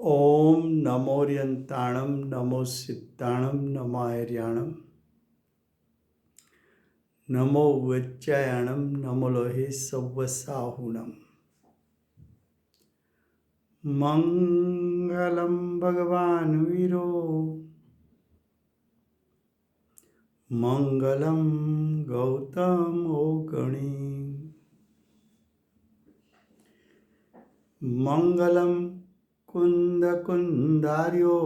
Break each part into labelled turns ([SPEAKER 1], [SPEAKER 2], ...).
[SPEAKER 1] ओम नमोर्यंताणम नमो सिद्धाणम नमो आर्याणम नमो वज्जायाणम नमो लोहे सव्वसाहुणम। मंगलम भगवान वीरो मंगलम गौतमो गणी मंगलम कुंद कुंदार्यो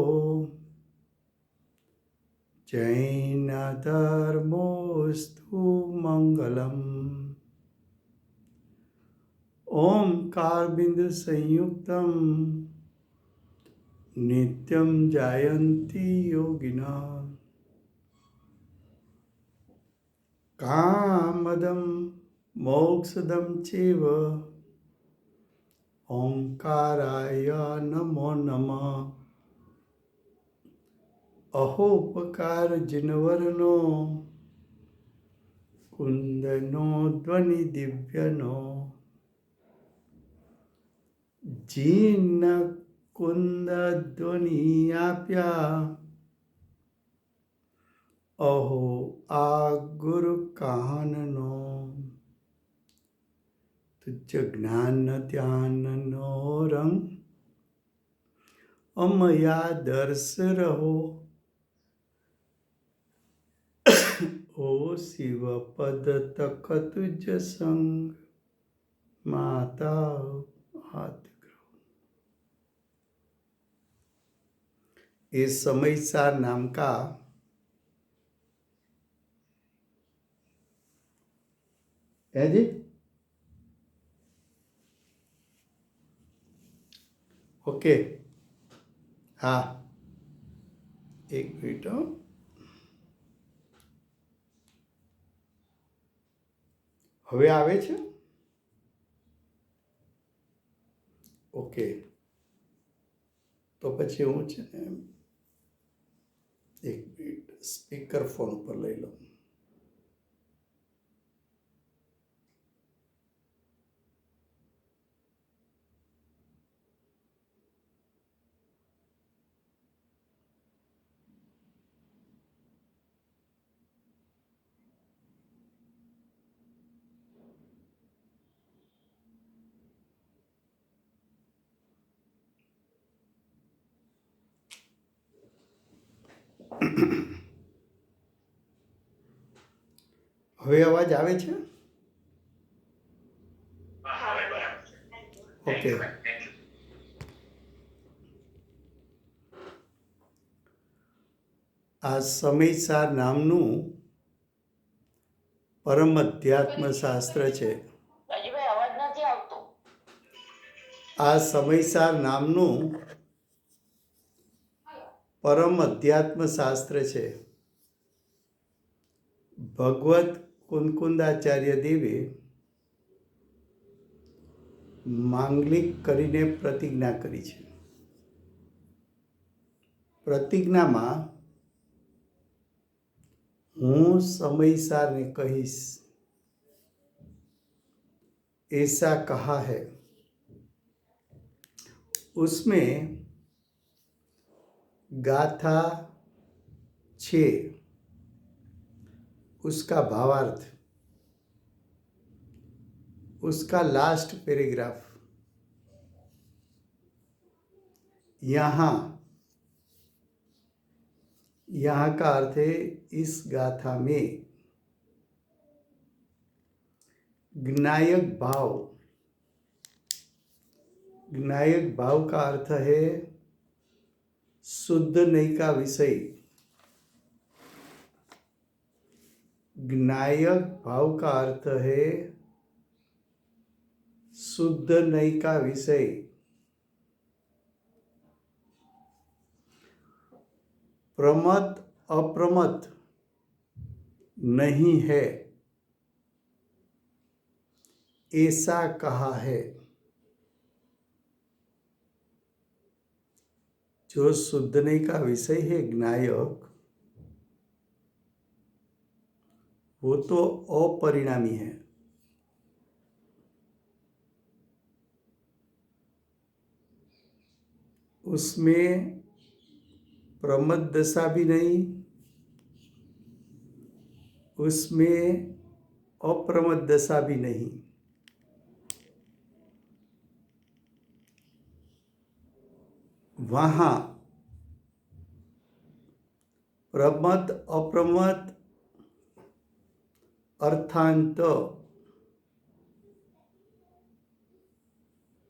[SPEAKER 1] जैन धर्मोस्तु मंगलम। ओंकार बिंदु संयुक्तम नित्यम जायन्ति योगिना कामदम मोक्षदम चैव ओंकाराय नमो नमः। अहोपकार जिनवरनो कुंदनो ध्वनि दिव्यनो जीन कुंद ध्वनि आप्या अहो आ गुरु काननो तुझ ज्ञान ध्यान नो रंग अमया दर्श रहो ओ शिव पद तक तुझ संग माता हाथ इस समयसार नाम का है जी। ओके हाँ एक मिनट હવે આવે છે ઓકે તો પછી હું છે ને એક મિનિટ સ્પીકર ફોન પર લઈ લઉં। હવે અવાજ આવે છે ઓકે। આ સમયસાર નામનું પરમ અધ્યાત્મ શાસ્ત્ર છે। આ સમયસાર નામનું પરમ અધ્યાત્મ શાસ્ત્ર છે। ભગવત કુંકુંદાચાર્ય દેવે માંગલિક કરીને પ્રતિજ્ઞા કરી છે। પ્રતિજ્ઞામાં હું સમયસારને કહીશ ऐसा कहा है। उसमें गाथा 6 उसका भावार्थ उसका लास्ट पैराग्राफ यहाँ का अर्थ है इस गाथा में ज्ञायक भाव का अर्थ है शुद्ध नहीं का विषय। ज्ञायक भाव का अर्थ है शुद्ध नहीं का विषय। प्रमत अप्रमत नहीं है ऐसा कहा है। जो शुद्ध नहीं का विषय है ज्ञायक वो तो अपरिणामी है। उसमें प्रमद दशा भी नहीं, उसमें अप्रमद दशा भी नहीं। वहाँ प्रमद अप्रमद अर्थांत,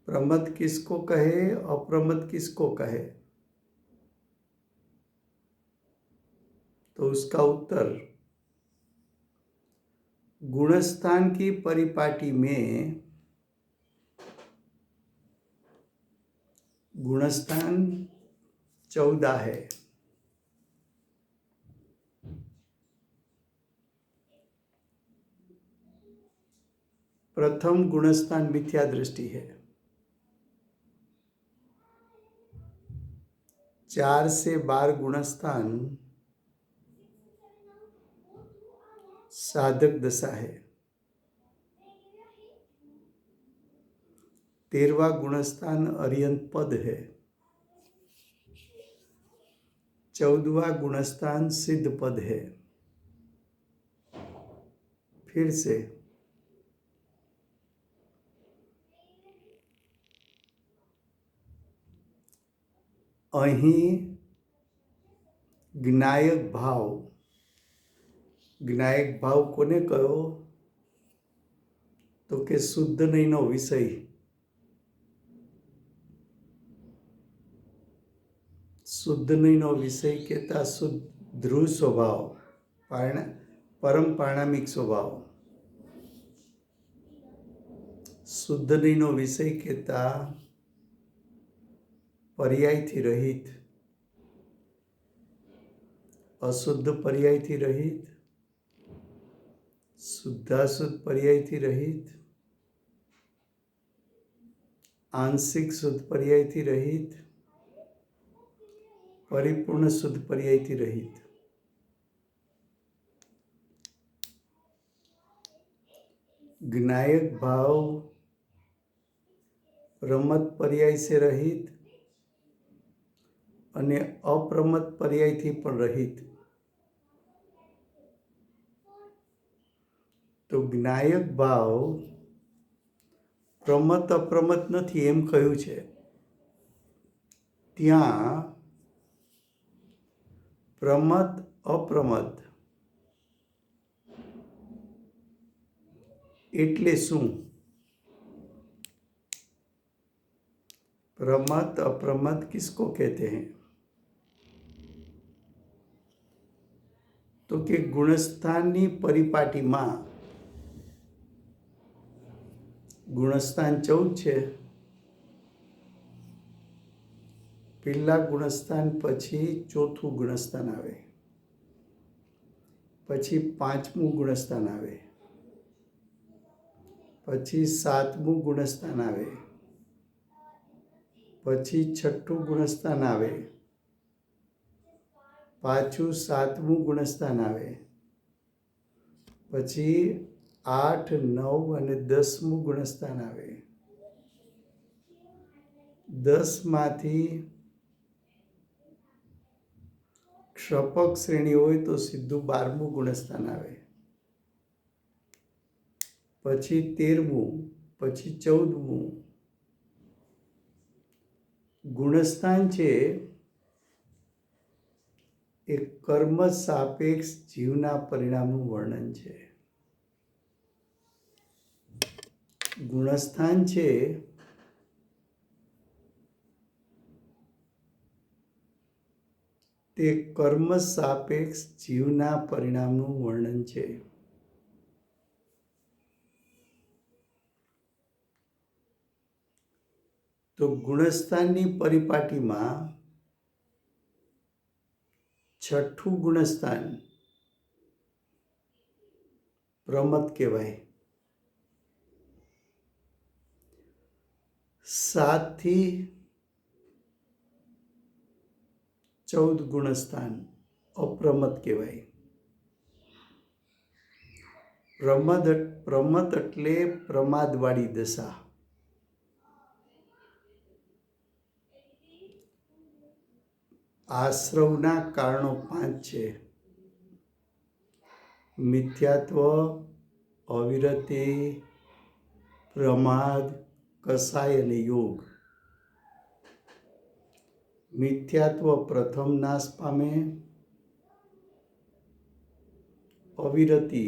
[SPEAKER 1] प्रमद किसको कहे, अप्रमद किसको कहे, तो उसका उत्तर गुणस्थान की परिपाटी में गुणस्थान 14 है। प्रथम गुणस्थान मिथ्या दृष्टि है, 4 से 12 गुणस्थान साधक दशा है, 13वां गुणस्थान अर्यंत पद है, 14वां गुणस्थान सिद्ध पद है। फिर से અહીં જ્ઞાયક ભાવ, જ્ઞાયક ભાવ કોને કયો, તો કે શુદ્ધ નહીંનો વિષય, શુદ્ધ નહીંનો વિષય કહેતા શુદ્ધ ધ્રુવ સ્વભાવ, પરમ પારણામિક સ્વભાવ, શુદ્ધ નહીંનો વિષય કહેતા पर्यायથી રહિત, અશુદ્ધ पर्यायથી રહિત, શુદ્ધાશુદ્ધ पर्यायથી રહિત, આંશિક શુદ્ધ पर्यायથી રહિત, પરિપૂર્ણ શુદ્ધ पर्यायથી રહિત। ज्ञायक भाव प्रमद पर्याय से रहित અને અપ્રમદ પર્યાયથી પણ રહિત। તો જ્ઞાયક ભાવ પ્રમદ અપ્રમદ નથી એમ કહ્યું છે, ત્યાં પ્રમદ અપ્રમદ એટલે શું? प्रमद अप्रमद किसको कहते हैं? तो कि गुणस्थाननी परिपाटीमां गुणस्थान 14 છે, પહેલા ગુણસ્થાન પછી ચોથું ગુણસ્થાન આવે, પછી પાંચમું ગુણસ્થાન આવે, પછી સાતમું ગુણસ્થાન આવે, પછી છઠ્ઠું ગુણસ્થાન આવે, પાછું સાતમું ગુણસ્થાન આવે, પછી 8, 9 અને 10મું ગુણસ્થાન આવે, 10 માંથી ક્ષપક શ્રેણી હોય તો સીધું 12મું ગુણસ્થાન આવે, પછી 13મું, પછી 14મું ગુણસ્થાન છે એ કર્મ સાપેક્ષ જીવના પરિણામનું વર્ણન છે। ગુણસ્થાન છે તે કર્મ સાપેક્ષ જીવના પરિણામનું વર્ણન છે। તો ગુણસ્થાનની પરિપાટીમાં છઠ્ઠું ગુણસ્થાન પ્રમદ કહેવાય, 7 થી 14 ગુણસ્થાન અપ્રમદ કહેવાય। પ્રમદ એટલે પ્રમાદવાળી દશા, આશ્રવના કારણો 5 છે: મિથ્યાત્વ, અવિરતિ, પ્રમાદ, કસાય અને યોગ. મિથ્યાત્વ પ્રથમ નાશ પામે. અવિરતિ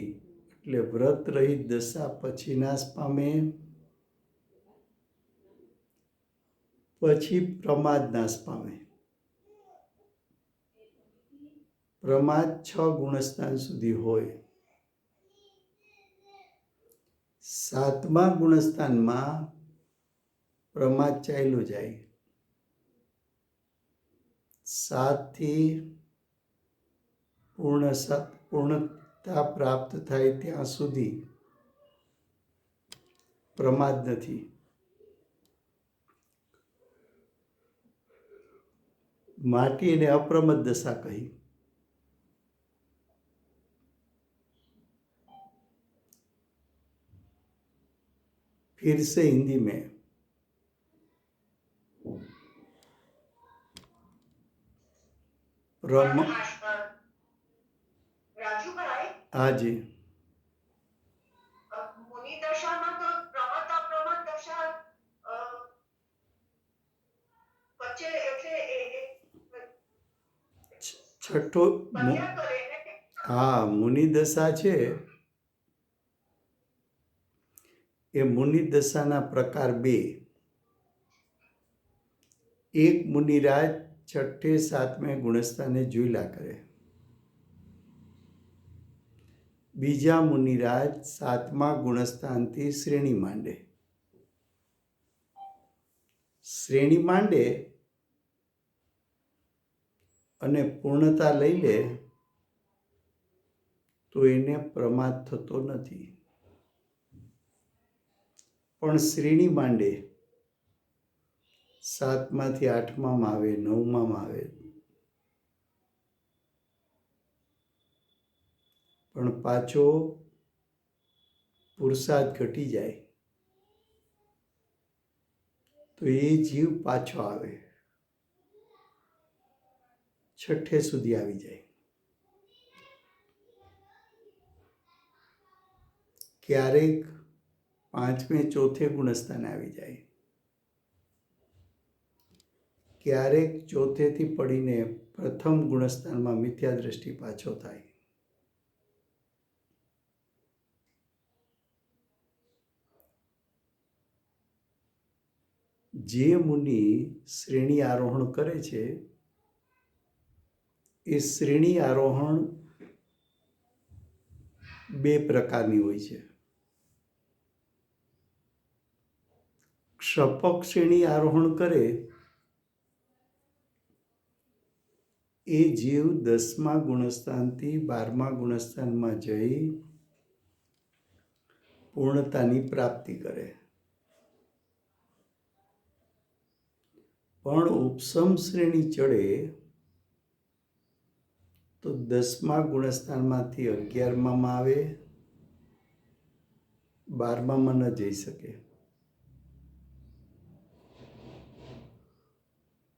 [SPEAKER 1] એટલે વ્રત રહિત દશા પછી નાશ પામે. પછી પ્રમાદ નાશ પામે. પ્રમાદ 6 ગુણસ્થાન સુધી હોય. 7મા ગુણસ્થાનમાં પ્રમાદ ચાલ્યો જાય. 7 થી પૂર્ણતા પ્રાપ્ત થાય ત્યાં સુધી પ્રમાદ નથી. માટે એને અપ્રમદ દશા કહી. फिर से हिंदी में हाँ जी
[SPEAKER 2] मुनि दशा में तो प्रमद अप्रमद दशा वच्चे એટલે
[SPEAKER 1] છઠ્ઠો હા મુનિ દશા છે એ મુનિ દશાના પ્રકાર 2. એક મુનિરાજ 6ઠે 7મે ગુણસ્થાને ઝૂલ્યા કરે. બીજા મુનિરાજ 7મા ગુણસ્થાનથી શ્રેણી માંડે. શ્રેણી માંડે અને પૂર્ણતા લઈ લે તો એને પ્રમાદ થતો નથી. પણ શ્રેણી માંડે 7માંથી 8મામાં આવે, 9મામાં આવે, પણ પાછો પુરુષાર્થ ઘટી જાય તો એ જીવ પાછો આવે, 6ઠે સુધી આવી જાય. ક્યારેક 5મે 4થે ગુણસ્થાને આવી જાય. ક્યારેક 4થેથી પડીને પ્રથમ ગુણસ્થાનમાં મિથ્યા દ્રષ્ટિ પાછો થાય. જે મુનિ શ્રેણી આરોહણ કરે છે એ શ્રેણી આરોહણ 2 પ્રકારની હોય છે. ક્ષપક શ્રેણી આરોહણ કરે એ જીવ 10મા ગુણસ્થાનથી 12મા ગુણસ્થાનમાં જઈ પૂર્ણતાની પ્રાપ્તિ કરે. પણ ઉપસમ શ્રેણી ચડે તો 10મા ગુણસ્થાનમાંથી 11મામાં આવે, 12મામાં ન જઈ શકે.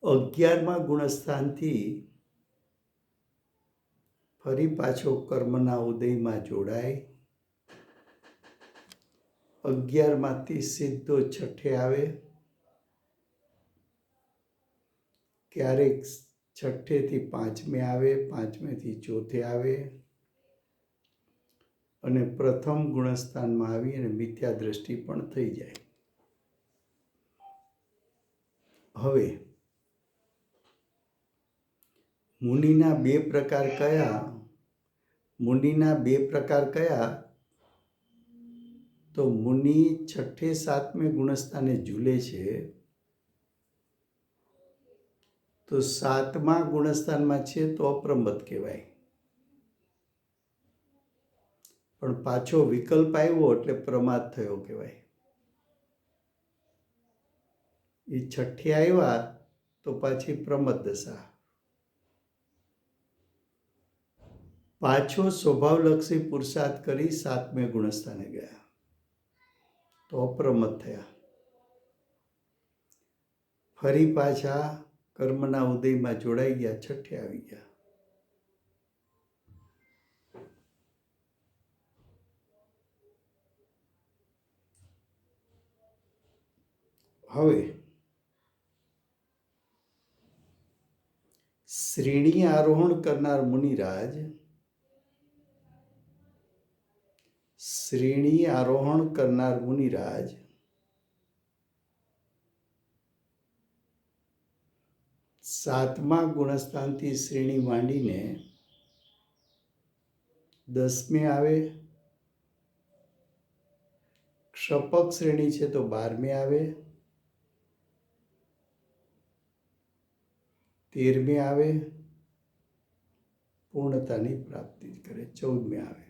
[SPEAKER 1] 11મા ગુણસ્થાનથી ફરી પાછો કર્મના ઉદયમાં જોડાય. 11માંથી સીધો 6ઠે આવે. ક્યારેક 6ઠેથી 5મે આવે, 5મેથી 4થે આવે અને પ્રથમ ગુણસ્થાનમાં આવી અને મિથ્યા દ્રષ્ટિ પણ થઈ જાય. હવે મુનિના 2 પ્રકાર કયા? મુનિના 2 પ્રકાર કયા? તો મુનિ 6ઠે 7મે ગુણસ્થાને ઝૂલે છે તો 7મા ગુણસ્થાનમાં છે તો અપ્રમદ કહેવાય. પણ પાછો વિકલ્પ આવ્યો એટલે પ્રમાદ થયો કહેવાય. એ 6ઠે આવ્યા તો પાછી પ્રમદ દશા. પાછો સ્વભાવલક્ષી પુરુષાર્થ કરી 7મે ગુણસ્થાને ગયા તો અપ્રમદ થયા. ફરી પાછા કર્મના ઉદયમાં જોડાઈ ગયા, છઠ્ઠે આવી ગયા. હવે શ્રેણી આરોહણ કરનાર મુનિરાજ, શ્રેણી આરોહણ કરનાર મુનિરાજ સાતમા ગુણસ્થાનથી શ્રેણી માંડીને 10મે આવે. ક્ષપક શ્રેણી છે તો 12મે આવે, 13મે આવે, પૂર્ણતાની પ્રાપ્તિ કરે 14મે આવે.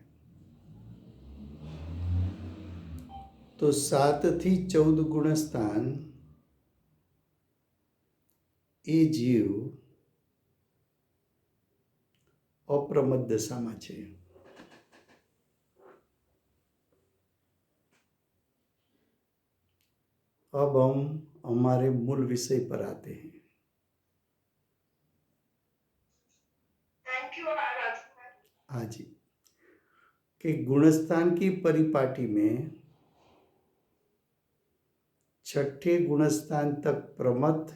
[SPEAKER 1] તો 7 થી 14 ગુણસ્થાન એ જીવ અપ્રમદ દશામાં છે. अब हम हमारे मूल विषय पर आते हैं.
[SPEAKER 2] थैंक यू आराधना.
[SPEAKER 1] हाँ जी, कि गुणस्थान की परिपाटी में छठे गुणस्थान तक प्रमथ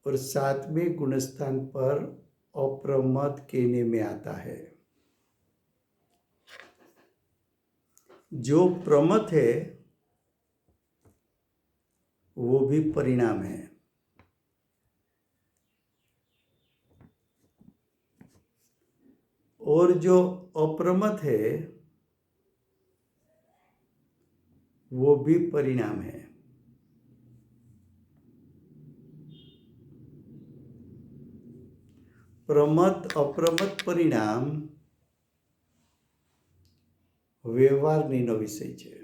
[SPEAKER 1] और 7वें गुणस्थान पर अप्रमथ कहने में आता है. जो प्रमथ है वो भी परिणाम है. और जो अप्रमथ है वो भी परिणाम है. प्रमथ अप्रमथ परिणाम વ્યવહારનો વિષય છે.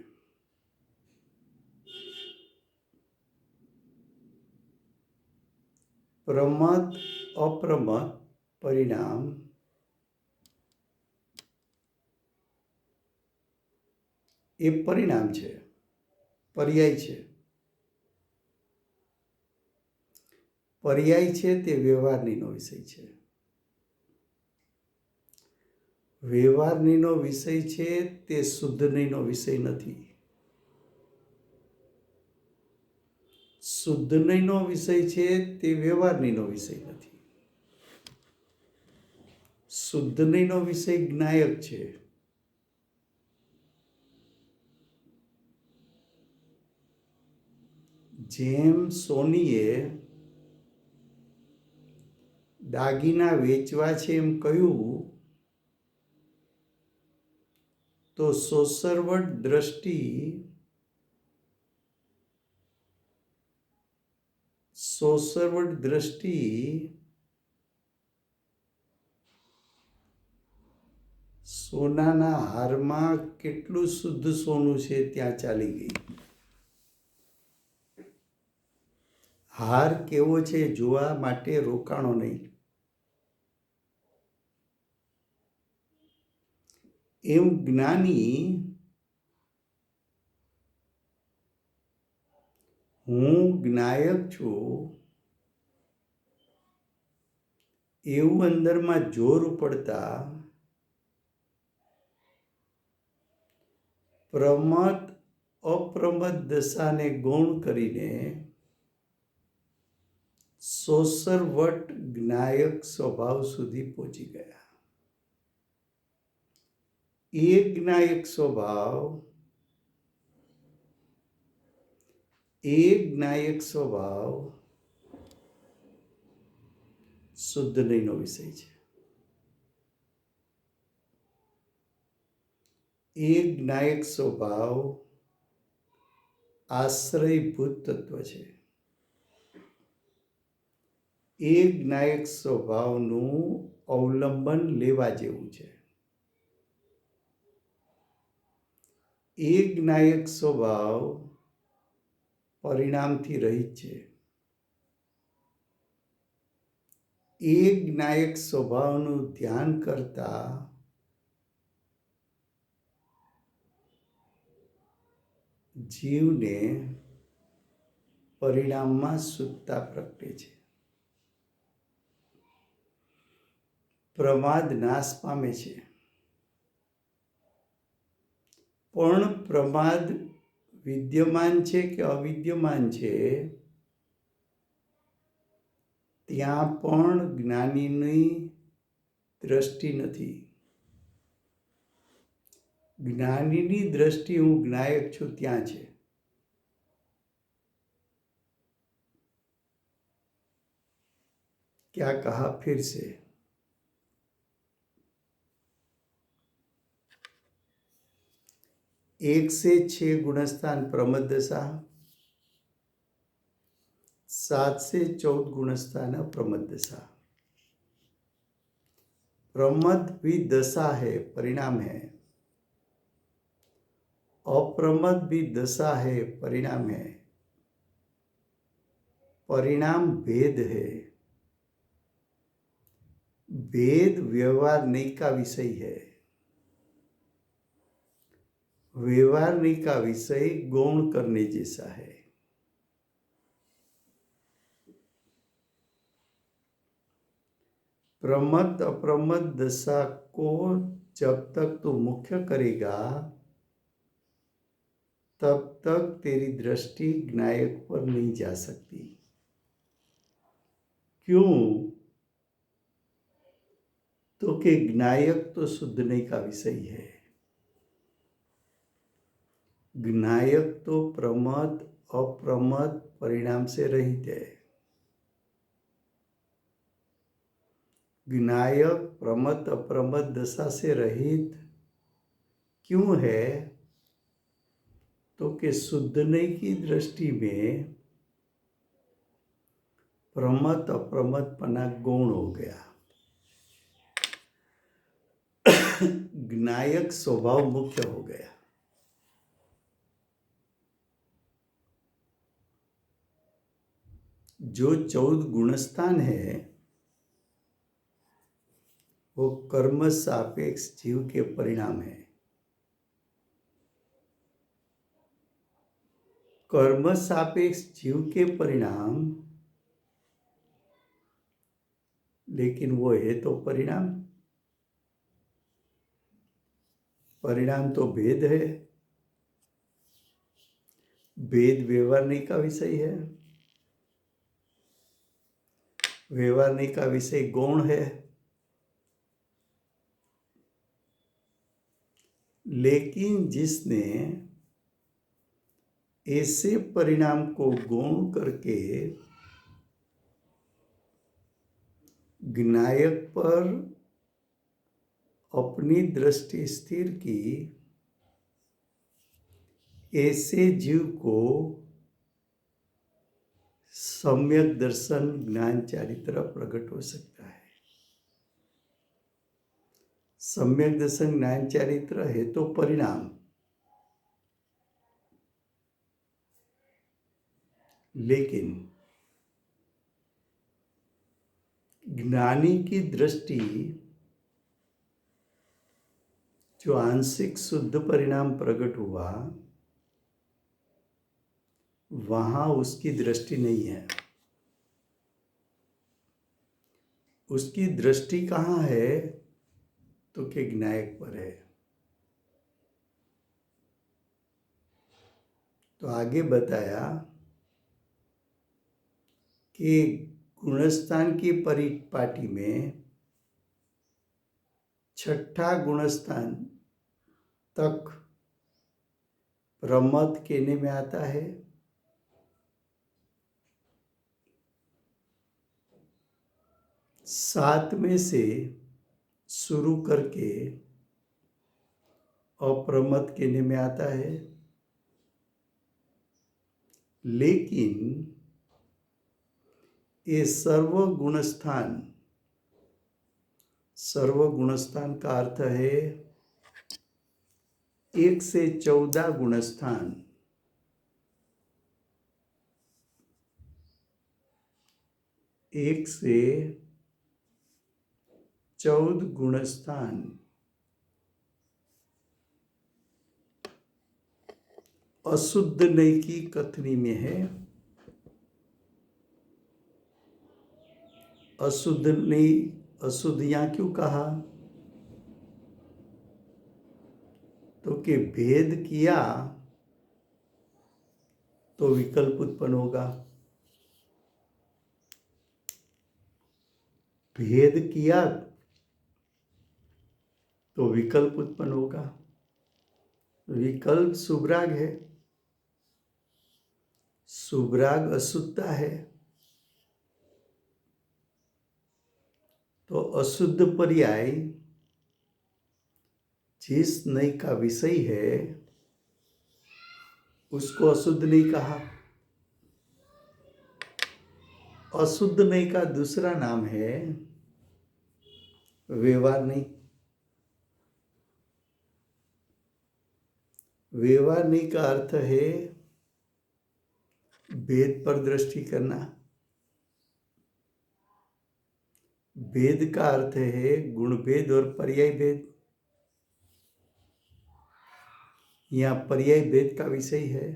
[SPEAKER 1] પ્રમથ અપ્રમથ પરિણામ એ પરિણામ છે, પર્યાય છે. પર્યાય છે તે વ્યવહારનો વિષય છે. વ્યવહારનો વિષય છે તે શુદ્ધનો વિષય નથી. શુદ્ધનો વિષય છે તે વ્યવહારનો વિષય નથી. શુદ્ધનો વિષય જ્ઞાયક છે. જેમ સોનીએ દાગીના વેચવા છે એમ કહ્યું તો સોસરવટ દ્રષ્ટિ સોનાના હારમાં કેટલું શુદ્ધ સોનું છે ત્યાં ચાલી ગઈ. હાર કેવો છે જોવા માટે રોકાણો નહીં. એમ જ્ઞાની હું જ્ઞાયક છું એવું અંદરમાં જોર પડતા પ્રમથ અપ્રમથ દશાને ગૌણ કરીને સોસરવટ જ્ઞાયક સ્વભાવ સુધી પહોંચી ગયા. એ જ્ઞાયક સ્વભાવ શુદ્ધનો વિષય છે. એ જ્ઞાયક સ્વભાવ આશ્રયભૂત તત્વ છે. એ જ્ઞાયક સ્વભાવનું અવલંબન લેવા જેવું છે. એ જ્ઞાયક સ્વભાવ પરિણામથી રહિત છે. એ જ્ઞાયક સ્વભાવનું ધ્યાન કરતા જીવને પરિણામમાં શુદ્ધતા પ્રગટે છે. પ્રમાદ નાશ પામે છે, પણ પ્રમાદ વિદ્યમાન છે કે અવિદ્યમાન છે ત્યાં પણ જ્ઞાનીની દ્રષ્ટિ નથી. જ્ઞાનીની દ્રષ્ટિ હું જ્ઞાયક છું ત્યાં છે. क्या कहा फिर से? एक से 6 गुणस्थान प्रमद दशा, 7 से 14 गुणस्थान अप्रमद दशा. प्रमद भी दशा है, परिणाम है. अप्रमद भी दशा है, परिणाम है. परिणाम भेद है. भेद व्यवहार नहीं का विषय है. व्यवहार नहीं का विषय गौण करने जैसा है. प्रमद अप्रमद दशा को जब तक तू मुख्य करेगा तब तक तेरी दृष्टि ज्ञायक पर नहीं जा सकती. क्यों? तो कि ज्ञायक तो शुद्धने का विषय है. ज्ञायक तो प्रमद अप्रमद परिणाम से रहित है. ज्ञायक प्रमद अप्रमद दशा से रहित क्यों है? तो कि शुद्धने की दृष्टि में प्रमद अप्रमदपना गौण हो गया. ज्ञायक स्वभाव मुख्य हो गया. जो 14 गुणस्थान है वो कर्म सापेक्ष जीव के परिणाम है. कर्म सापेक्ष जीव के परिणाम, लेकिन वो है तो परिणाम. परिणाम तो भेद है. भेद व्यवहारने का विषय है. व्यवहारने का विषय गौण है. लेकिन जिसने ऐसे परिणाम को गौण करके ज्ञायक पर अपनी दृष्टि स्थिर की, ऐसे जीव को सम्यक दर्शन ज्ञान चारित्र प्रकट हो सकता है. सम्यक दर्शन ज्ञान चारित्र है तो परिणाम, लेकिन ज्ञानी की दृष्टि जो आंशिक शुद्ध परिणाम प्रकट हुआ वहां उसकी दृष्टि नहीं है. उसकी दृष्टि कहाँ है? तो कि ज्ञायक पर है. तो आगे बताया कि गुणस्थान की परिपाटी में 6ठा गुणस्थान तक प्रमद कहने में आता है. 7 में से शुरू करके अप्रमद कहने में आता है. लेकिन ये सर्व गुणस्थान का अर्थ है 1 से 14 गुणस्थान. 1 से 14 गुणस्थान अशुद्ध नई की कथनी में है. अशुद्ध नहीं, अशुद्ध यहाँ क्यों कहा? तो कि भेद किया तो विकल्प उत्पन्न होगा। भेद किया तो विकल्प उत्पन्न होगा। विकल्प सुभराग है, सुभराग अशुद्धता है, तो अशुद्ध पर्याय जिस नई का विषय है उसको अशुद्ध नहीं कहा। अशुद्ध नई का दूसरा नाम है व्यवहार नहीं। व्यवहार नहीं का अर्थ है भेद पर दृष्टि करना। भेद का अर्थ है गुण भेद और पर्याय भेद। यहाँ पर्याय भेद का विषय है।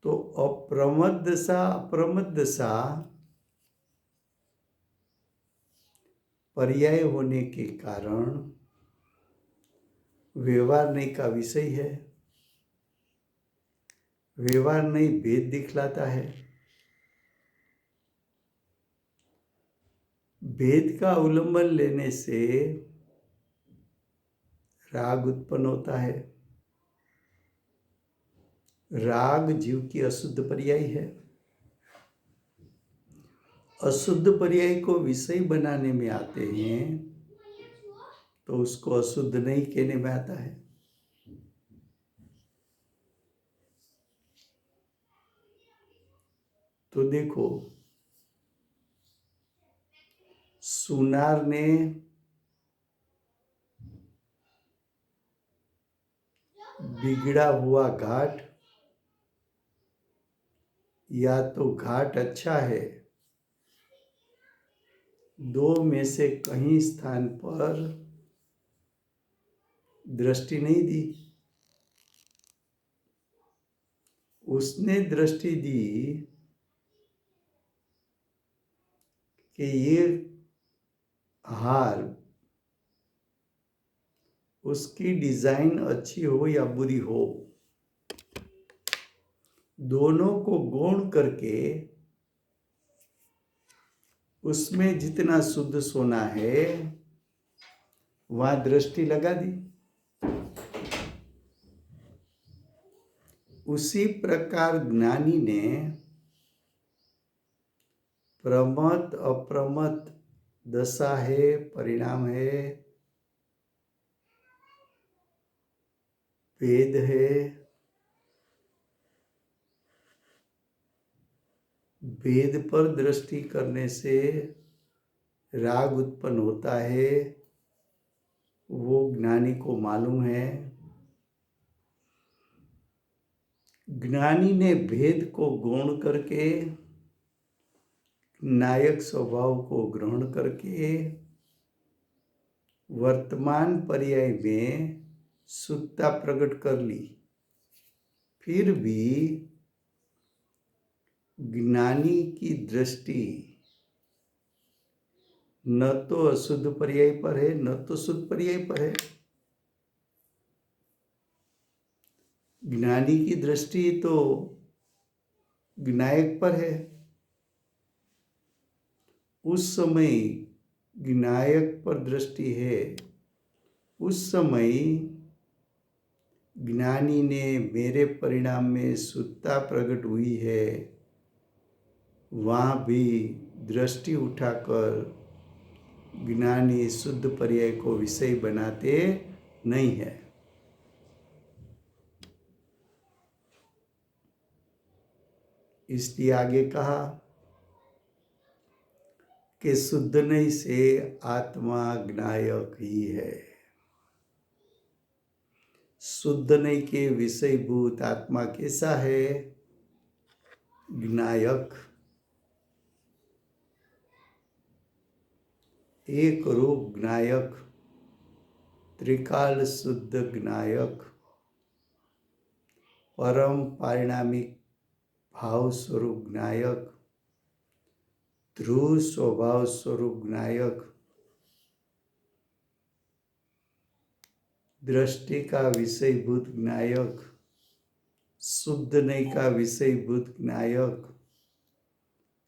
[SPEAKER 1] तो अप्रमद दशा अप्रमद दशा पर्याय होने के कारण व्यवहार नहीं का विषय है। व्यवहार नहीं भेद दिखलाता है। भेद का अवलंबन लेने से राग उत्पन्न होता है। राग जीव की अशुद्ध पर्याय है। अशुद्ध पर्याय को विषय बनाने में आते हैं तो उसको अशुद्ध नहीं कहने में आता है। तो देखो, सुनार ने बिगड़ा हुआ घाट या तो घाट अच्छा है, दो में से कहीं स्थान पर दृष्टि नहीं दी। उसने दृष्टि दी कि ये हार उसकी डिजाइन अच्छी हो या बुरी हो, दोनों को गौण करके उसमें जितना शुद्ध सोना है वहां दृष्टि लगा दी। उसी प्रकार ज्ञानी ने प्रमत अप्रमत दशा है, परिणाम है, भेद है, भेद पर दृष्टि करने से राग उत्पन्न होता है, वो ज्ञानी को मालूम है। ज्ञानी ने भेद को गौण करके, नायक स्वभाव को ग्रहण करके वर्तमान पर्याय में शुद्धता प्रकट कर ली। फिर भी ज्ञानी की दृष्टि न तो अशुद्ध पर्याय पर है न तो शुद्ध पर्याय पर है। ज्ञानी की दृष्टि तो ज्ञायक पर है। उस समय ज्ञायक पर दृष्टि है, उस समय ज्ञानी ने मेरे परिणाम में शुद्धता प्रकट हुई है, वहाँ भी दृष्टि उठाकर ज्ञानी शुद्ध पर्याय को विषय बनाते नहीं है। इसलिए आगे कहा कि शुद्ध नहीं से आत्मा ज्ञायक ही है। शुद्ध नहीं के विषयभूत आत्मा कैसा है? ज्ञायक, एक रूप ज्ञायक, त्रिकाल शुद्ध ज्ञायक, परम पारिणामिक भाव स्वरूप ज्ञायक, ध्रुव स्वभाव स्वरूप ज्ञायक, दृष्टि का विषयभूत ज्ञायक, शुद्ध नहीं का विषयभूत ज्ञायक,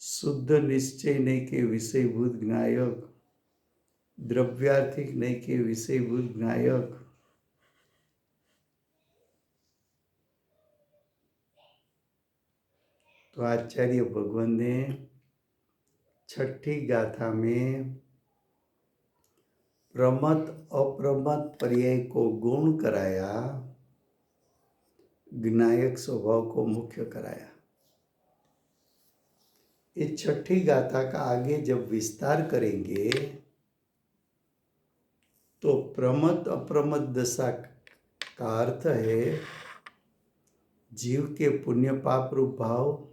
[SPEAKER 1] शुद्ध निश्चय नहीं के विषयभूत ज्ञायक, द्रव्यार्थिक नहीं के विषयभूत ज्ञायक, तो आचार्य भगवान ने छठी गाथा में प्रमत अप्रमत पर्याय को गौण कराया, ज्ञायक स्वभाव को मुख्य कराया। इस छठी गाथा का आगे जब विस्तार करेंगे तो प्रमत अप्रमत दशा का अर्थ है जीव के पुण्य पाप रूप भाव,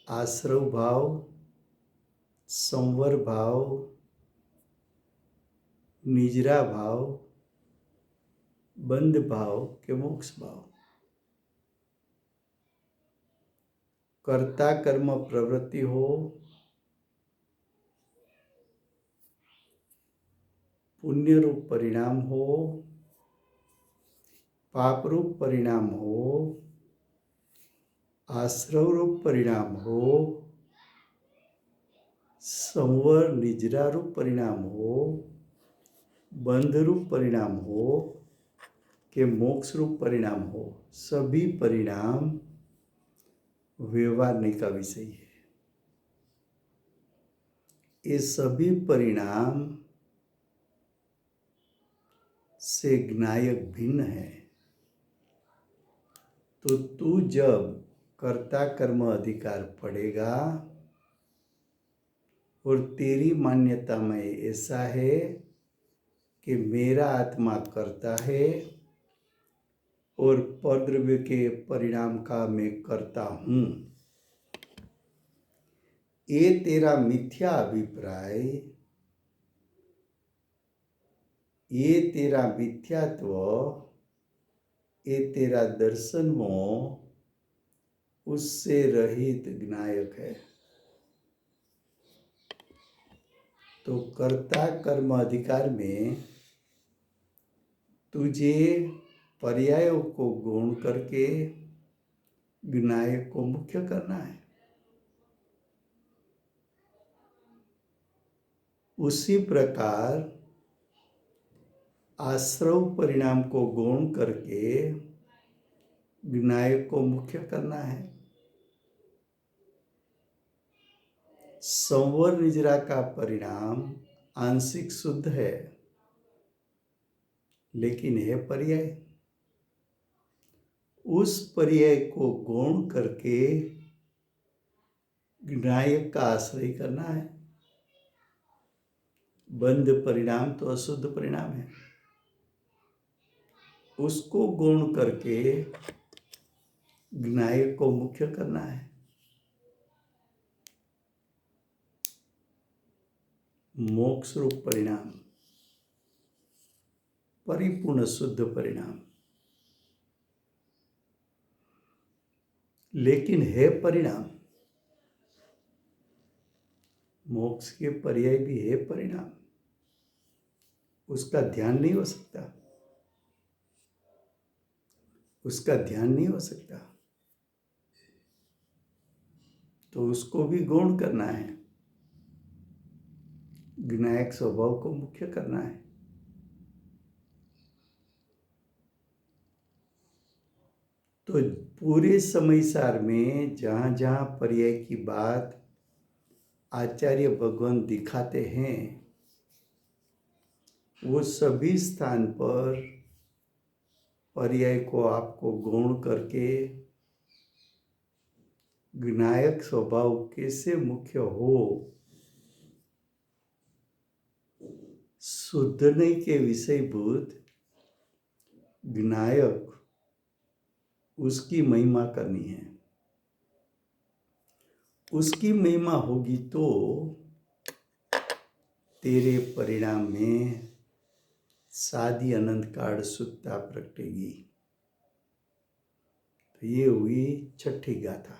[SPEAKER 1] आश्रव भाव, संवर भाव, निजरा भाव, बंध भाव के मोक्ष भाव। कर्ता कर्म प्रवृत्ति हो, पुण्य रूप परिणाम हो, पाप रूप परिणाम हो, आश्रव रूप परिणाम हो, संवर निजरा रूप परिणाम हो, बंध रूप परिणाम हो, के मोक्ष रूप परिणाम हो, सभी परिणाम व्यवहार नहीं का विषय है। ये सभी परिणाम से ज्ञायक भिन्न है। तो तू जब कर्ता कर्म अधिकार पड़ेगा और तेरी मान्यता में ऐसा है कि मेरा आत्मा करता है और परद्रव्य के परिणाम का मैं करता हूँ, ये तेरा मिथ्या अभिप्राय, ये तेरा मिथ्यात्व, ये तेरा दर्शन मोह उससे रहित ज्ञायक है। तो कर्ता कर्म अधिकार में तुझे पर्यायों को गौण करके ज्ञायक को मुख्य करना है। उसी प्रकार आश्रव परिणाम को गौण करके ज्ञायक को मुख्य करना है। संवर निजरा का परिणाम आंशिक शुद्ध है, लेकिन है पर्याय। उस पर्याय को गौण करके ज्ञायक का आश्रय करना है। बंध परिणाम तो अशुद्ध परिणाम है, उसको गौण करके ज्ञायक को मुख्य करना है। मोक्ष रूप परिणाम परिपूर्ण शुद्ध परिणाम, लेकिन है परिणाम। मोक्ष के पर्याय भी है परिणाम, उसका ध्यान नहीं हो सकता, उसका ध्यान नहीं हो सकता, तो उसको भी गौण करना है, ज्ञायक स्वभाव को मुख्य करना है। तो पूरे समय सार में जहाँ जहाँ पर्याय की बात आचार्य भगवान दिखाते हैं, वो सभी स्थान पर पर्याय को आपको गौण करके ज्ञायक स्वभाव कैसे मुख्य हो, शुद्ध नहीं के विषयभूत ज्ञायक, उसकी महिमा करनी है। उसकी महिमा होगी तो तेरे परिणाम में सादी अनंत काल शुद्धता प्रगटेगी। तो ये हुई छठी गाथा।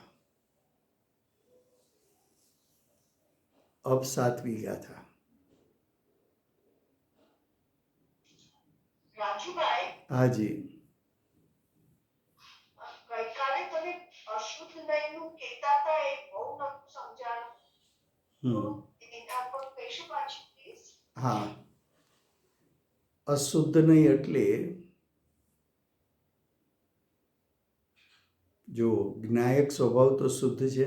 [SPEAKER 1] अब 7वीं गाथा।
[SPEAKER 2] રાજુભાઈ
[SPEAKER 1] हाँ जी।
[SPEAKER 2] ગઈકાલે તમે અશુદ્ધ નયનું કહેતા હતા એ બહુ નતું સમજાણું તો એના પર કહેશો પાછું પ્લીઝ.
[SPEAKER 1] હા, અશુદ્ધ નહીં એટલે જો જ્ઞાયક સ્વભાવ તો શુદ્ધ છે,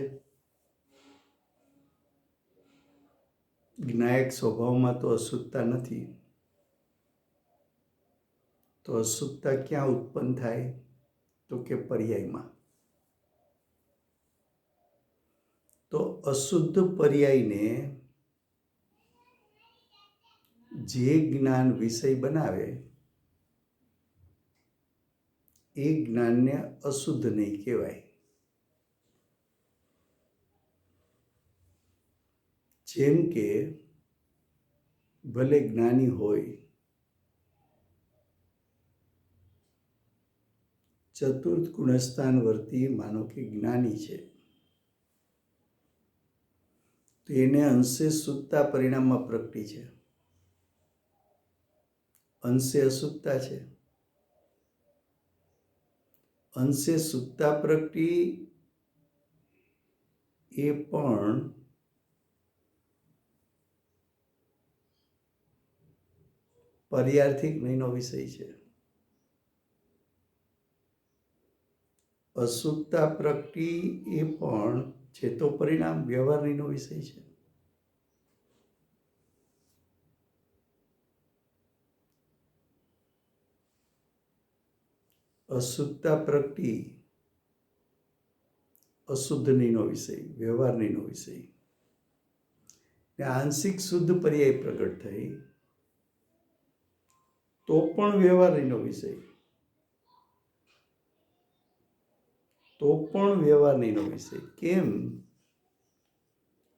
[SPEAKER 1] જ્ઞાયક સ્વભાવમાં તો અશુદ્ધતા નથી, તો અશુદ્ધતા ક્યાં ઉત્પન્ન થાય તો કે પર્યાયમાં. તો અશુદ્ધ પર્યાયને જે જ્ઞાન વિષય બનાવે એ જ્ઞાનને અશુદ્ધ નહીં કહેવાય. જેમ કે ભલે જ્ઞાની હોય, ચતુર્થ ગુણસ્થાન વર્તી માનો કે જ્ઞાની છે, તો એને અંશે શુદ્ધતા પરિણામમાં પ્રગટી છે, અંશે અશુદ્ધતા છે. અંશે શુદ્ધતા પ્રગટી એ પણ પર્યાર્થિક નહીંનો વિષય છે. અશુદ્ધતા પ્રગટી એ પણ છે તો પરિણામ વ્યવહાર નહીંનો વિષય છે. અશુદ્ધતા પ્રગટી અશુદ્ધ નહીંનો વિષય, વ્યવહાર નહીંનો વિષય. આંશિક શુદ્ધ પર્યાય પ્રગટ થઈ તો પણ વ્યવહાર નહીંનો વિષય, તો પણ વ્યવહાર નહીંનો વિષય. કેમ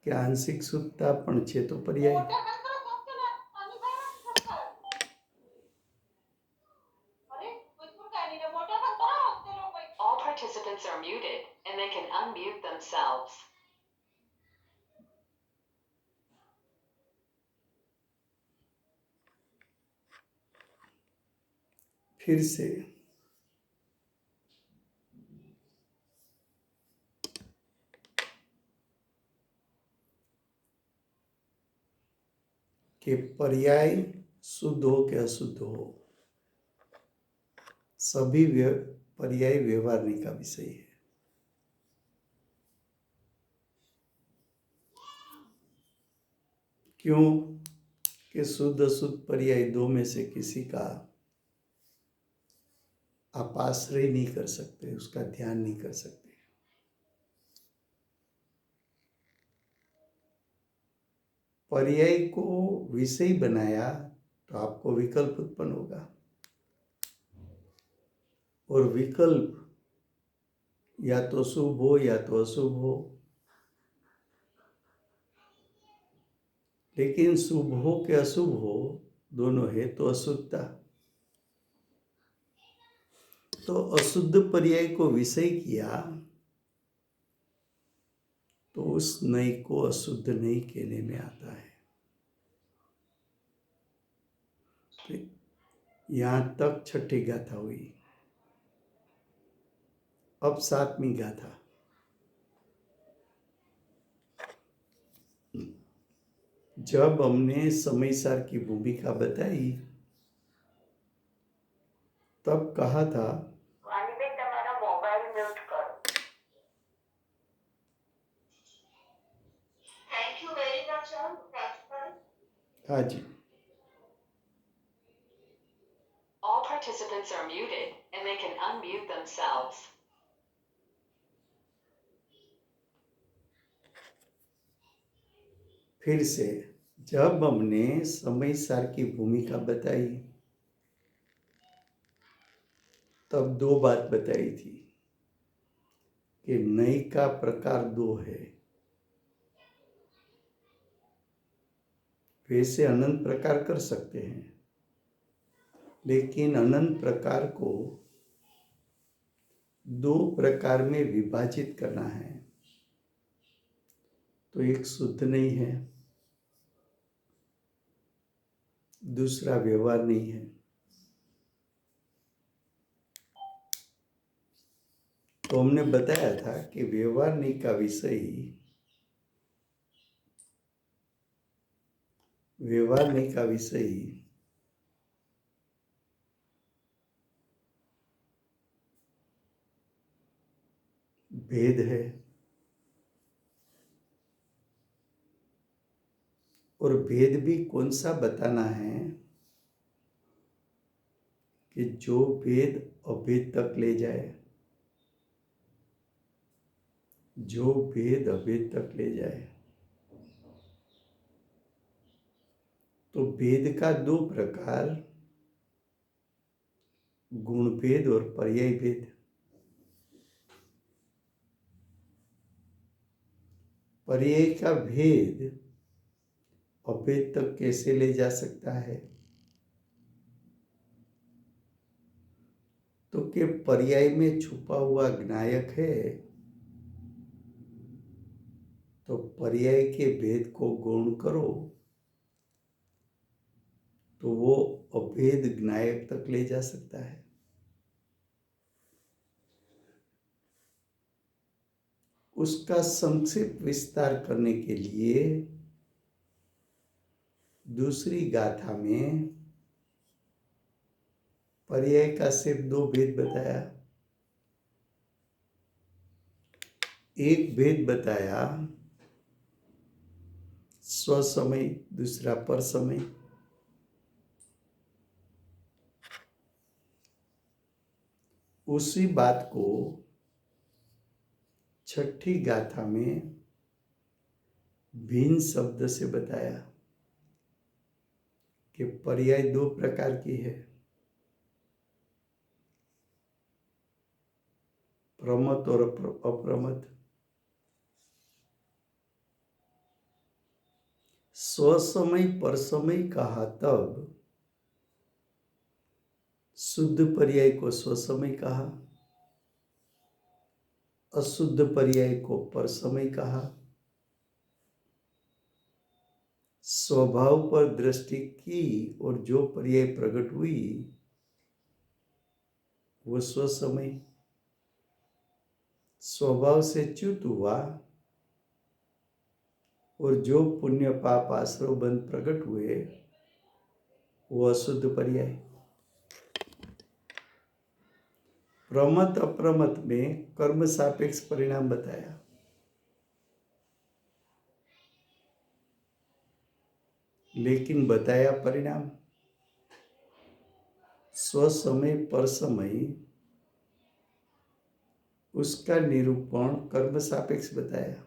[SPEAKER 1] કે આંશિક શુદ્ધતા પણ છે તો પર્યાય.
[SPEAKER 3] All participants are muted and they can unmute themselves.
[SPEAKER 1] फिर से कि पर्याय शुद्ध हो कि अशुद्ध हो, सभी पर्याय व्यवहारनी का विषय है. क्यों कि शुद्ध अशुद्ध पर्याय दो में से किसी का आप आश्रय नहीं कर सकते, उसका ध्यान नहीं कर सकते. पर्याय को विषय बनाया तो आपको विकल्प उत्पन्न होगा, और विकल्प या तो शुभ हो या तो अशुभ हो. लेकिन शुभ हो कि अशुभ हो, दोनों है तो अशुद्धता. तो अशुद्ध पर्याय को विषय किया तो उस नई को अशुद्ध नहीं कहने में आता है. तो यहां तक छठी गाथा हुई. अब 7वीं गाथा. जब हमने समयसार की भूमिका बताई तब कहा था
[SPEAKER 2] વાણીબેન તમારા મોબાઈલ મ્યુટ કરો. Thank you very much Rajubhai.
[SPEAKER 1] हाँ जी.
[SPEAKER 3] All participants are muted and they can unmute themselves.
[SPEAKER 1] फिर से जब हमने समयसार की भूमिका बताई तब 2 बात बताई थी कि नई का प्रकार 2 है. वैसे अनंत प्रकार कर सकते हैं, लेकिन अनंत प्रकार को 2 प्रकार में विभाजित करना है तो एक शुद्ध नहीं है दूसरा व्यवहार नहीं है। तो हमने बताया था कि व्यवहार नहीं का विषय भेद है, और भेद भी कौन सा बताना है कि जो भेद अभेद तक ले जाए, जो भेद अभेद तक ले जाए। तो भेद का दो प्रकार, गुण भेद और पर्याय भेद। पर्याय का भेद अभेद तक कैसे ले जा सकता है? तो कि पर्याय में छुपा हुआ ज्ञायक है, तो पर्याय के भेद को गौण करो तो वो अभेद ज्ञायक तक ले जा सकता है। उसका संक्षिप्त विस्तार करने के लिए दूसरी गाथा में पर्याय का सिर्फ दो भेद बताया। एक भेद बताया स्वसमय, दूसरा पर समय। उसी बात को छठी गाथा में भिन्न शब्द से बताया कि पर्याय दो प्रकार की है, प्रमत और अप्रमत। स्वसमय परसमय कहा तब शुद्ध पर्याय को स्वसमय कहा, अशुद्ध पर्याय को परसमय कहा। स्वभाव पर दृष्टि की और जो पर्याय प्रकट हुई वो स्वसमय, स्वभाव से च्युत हुआ और जो पुण्य पाप आश्रव बंध प्रकट हुए वो अशुद्ध पर्याय। प्रमत अप्रमत में कर्म सापेक्ष परिणाम बताया। लेकिन बताया परिणाम स्वसमय पर समय, उसका निरूपण कर्म सापेक्ष बताया।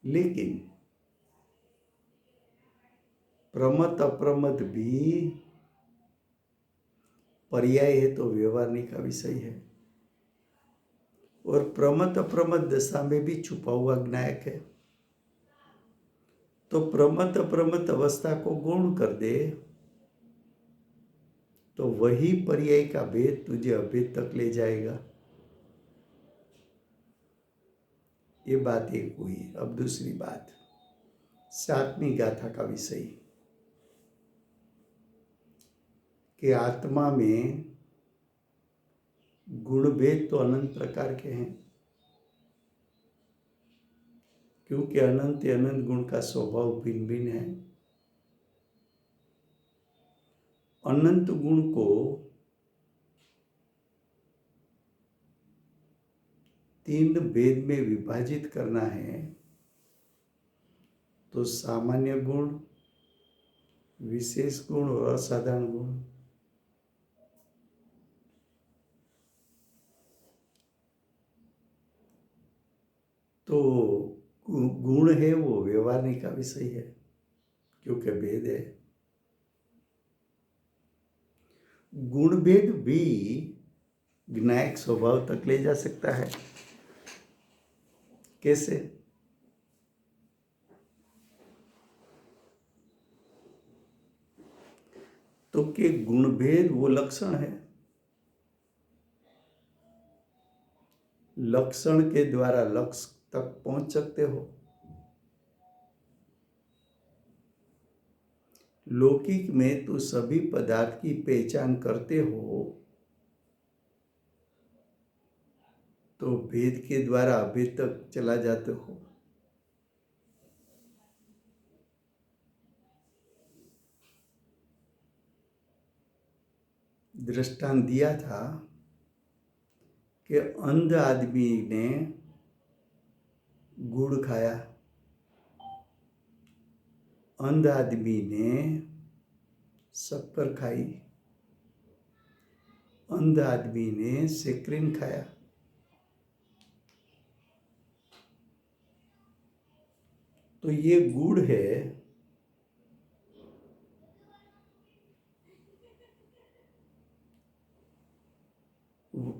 [SPEAKER 1] लेकिन प्रमत अप्रमत भी पर्याय है तो व्यवहारिक का विषय है, और प्रमत अप्रमत दशा में भी छुपा हुआ ज्ञायक है। तो प्रमत अप्रमत अवस्था को गौण कर दे तो वही पर्याय का भेद तुझे अभेद तक ले जाएगा। ये बात एक हुई। अब दूसरी बात, सातवीं गाथा का विषय कि आत्मा में गुण भेद तो अनंत प्रकार के हैं, क्योंकि अनंत अनंत गुण का स्वभाव भिन्न भिन्न है। अनंत गुण को तीन भेद में विभाजित करना है तो सामान्य गुण, विशेष गुण और असाधारण गुण। तो गुण है वो व्यवहारिक का विषय है, क्योंकि भेद है। गुण भेद भी ज्ञायक स्वभाव तक ले जा सकता है। कैसे? तो कि गुण भेद वो लक्षण है, लक्षण के द्वारा लक्ष्य तक पहुंच सकते हो। लौकिक में तो सभी पदार्थ की पहचान करते हो, तो भेद के द्वारा अभेद तक चला जाते हो। दृष्टांत दिया था कि अंध आदमी ने गुड़ खाया, अंध आदमी ने शक्कर खाई, अंध आदमी ने सेक्रिन खाया। तो ये गुड़ है,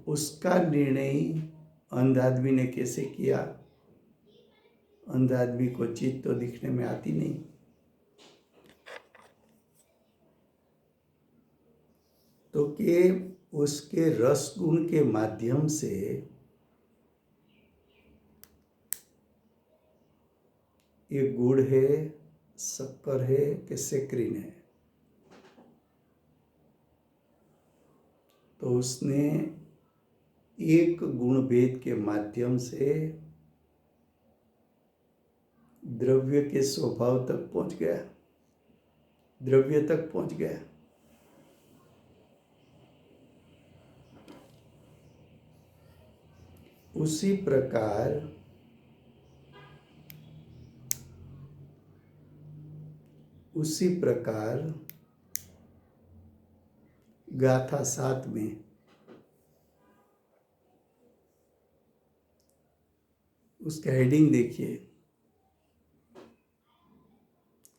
[SPEAKER 1] उसका निर्णय अंध आदमी ने कैसे किया? अंध आदमी को चीज तो दिखने में आती नहीं, तो कि उसके रस गुण के माध्यम से ये गुड़ है, शक्कर है कि सेक्रिन है, तो उसने एक गुण भेद के माध्यम से द्रव्य के स्वभाव तक पहुंच गया, द्रव्य तक पहुंच गया। उसी प्रकार गाथा 7 में उसका हेडिंग देखिए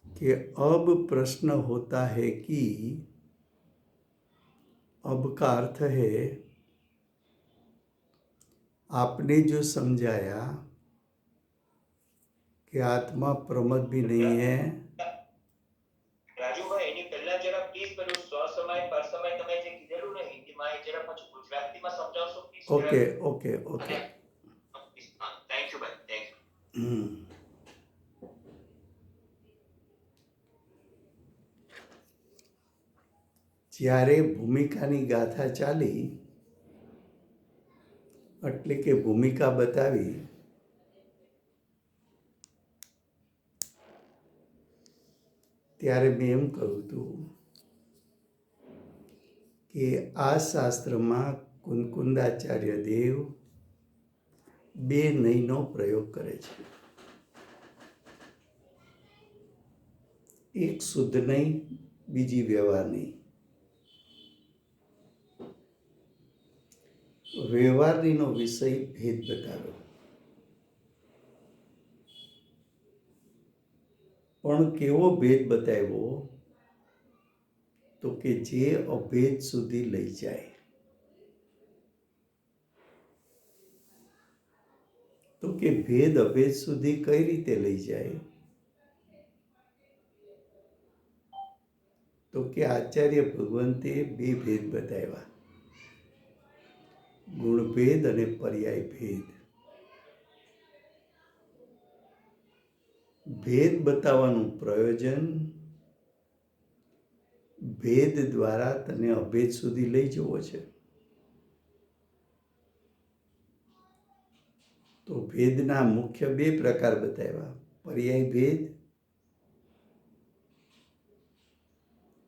[SPEAKER 1] कि अब प्रश्न होता है कि, अब का अर्थ है आपने जो समझाया कि आत्मा प्रमद भी नहीं है।
[SPEAKER 4] રાજુભાઈ એની પહેલા જરા પ્લીઝ પેલું સ્વસમય પરસમય તમે જે કીધેલું ને હિન્દીમાં એ જરા પાછું ગુજરાતીમાં સમજાવશો પ્લીઝ?
[SPEAKER 1] ઓકે.
[SPEAKER 4] થેન્ક યુ ભાઈ, થેન્ક યુ.
[SPEAKER 1] જ્યારે ભૂમિકાની ગાથા ચાલી, એટલે કે ભૂમિકા બતાવી, ત્યારે મેં એમ કહ્યું હતું કે આ શાસ્ત્રમાં કુંકુંદાચાર્ય દેવ બે નયનો પ્રયોગ કરે છે, એક શુદ્ધ નહીં, બીજી વ્યવહાર નહીં। વ્યવહારનો વિષય ભેદ બતાવ્યો, પણ કેવો ભેદ બતાવ્યો તો કે જે અભેદ સુધી લઈ જાય। તો કે ભેદ અભેદ સુધી કઈ રીતે લઈ જાય? તો કે આચાર્ય ભગવંતે બે ભેદ બતાવ્યા, ગુણભેદ અને પર્યાય ભેદ। ભેદ બતાવવાનું પ્રયોજન ભેદ દ્વારા તને અભેદ સુધી લઈ જવો છે। તો ભેદના મુખ્ય બે પ્રકાર બતાવ્યા, પર્યાય ભેદ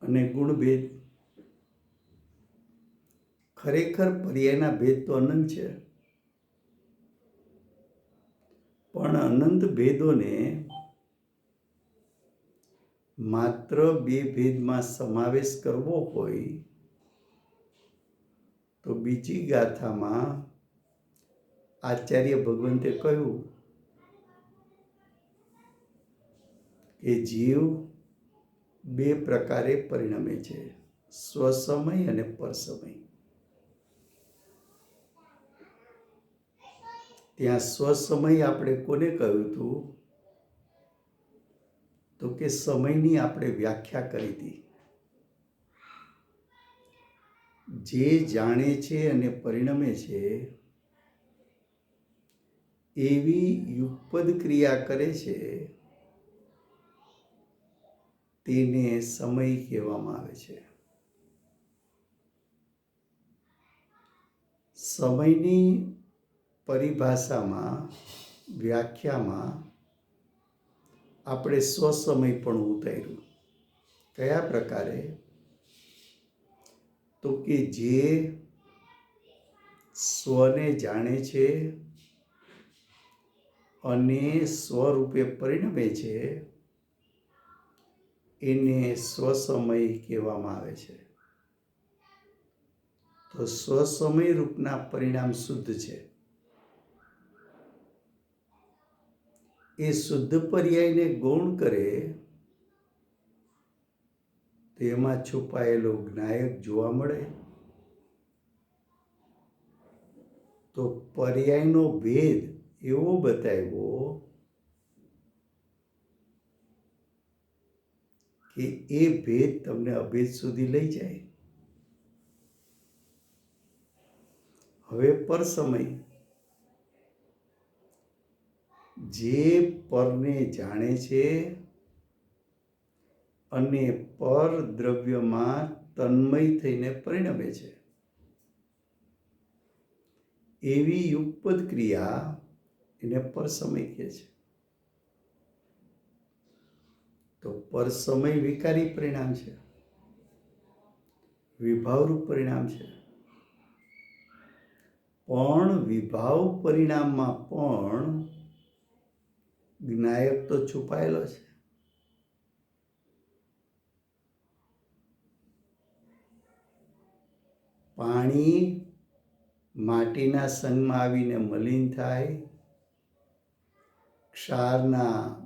[SPEAKER 1] અને ગુણભેદ। ખરેખર પર્યાયના ભેદ તો અનંત છે, પણ અનંત ભેદોને માત્ર બે ભેદમાં સમાવેશ કરવો હોય તો બીજી ગાથામાં આચાર્ય ભગવંતે કહ્યું કે જીવ બે પ્રકારે પરિણમે છે, સ્વસમય અને પરસમય। ત્યાં સ્વસમય આપણે કોને કહ્યું હતું? તો કે સમયની આપણે વ્યાખ્યા કરી હતી। જે જાણે છે અને પરિણમે છે એવી યુગપદ ક્રિયા કરે છે તેને સમય કહેવામાં આવે છે. સમયની પરિભાષામાં, વ્યાખ્યામાં આપણે સ્વસમય પણ ઉતાર્યું. કયા પ્રકારે? તો કે જે સ્વને જાણે છે અને સ્વરૂપે પરિણમે છે એને સ્વસમય કહેવામાં આવે છે. તો સ્વસમય રૂપના પરિણામ શુદ્ધ છે. એ શુદ્ધ પર્યાયને ગૌણ કરે તો એમાં છુપાયેલો જ્ઞાયક જોવા મળે. તો પર્યાયનો ભેદ એવો બતાવ્યો કે એ ભેદ તમને અભેદ સુધી લઈ જાય. હવે પરસમય, જે પરને જાણે છે અને પર દ્રવ્યમાં તન્મય થઈને પરિણમે છે એવી યુગપદ ક્રિયા એને પરસમય કહે છે. તો પરસમય વિકારી પરિણામ છે, વિભાવરૂપ પરિણામ છે. પણ વિભાવ પરિણામમાં પણ જ્ઞાયક તો છુપાયેલો છે. પાણી માટીના સંગમાં આવીને મલિન થાય, ક્ષારના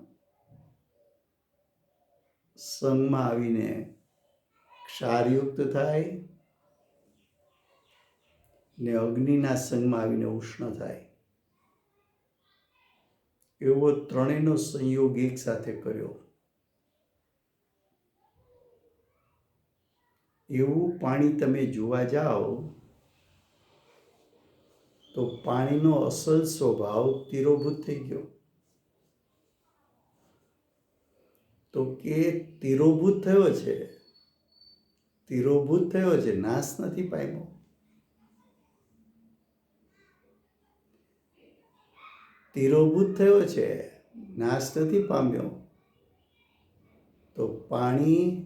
[SPEAKER 1] સંગમાં આવીને ક્ષારયુક્ત થાય ને અગ્નિના સંગમાં આવીને ઉષ્ણ થાય. એવો ત્રણેયનો સંયોગ એક સાથે કર્યો. એવું પાણી તમે જોવા જાઓ તો પાણીનો અસલ સ્વભાવ તિરોભૂત થઈ ગયો. તો કે તિરોભૂત થયો છે, તિરોભૂત થયો છે, નાશ નથી પામ્યો. તિરોભૂત થયો છે, નાશ નથી પામ્યો. તો પાણી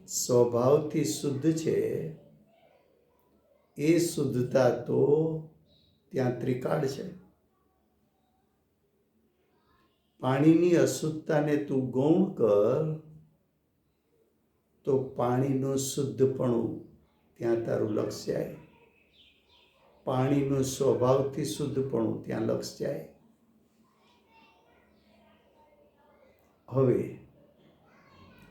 [SPEAKER 1] સ્વભાવથી શુદ્ધ છે. એ શુદ્ધતા તો ત્યાં ત્રિકાળ છે. પાણીની અશુદ્ધતાને તું ગૌણ કર તો પાણીનું શુદ્ધપણું ત્યાં તારું લક્ષ જાય. પાણીનું સ્વભાવથી શુદ્ધપણું ત્યાં લક્ષ જાય. હવે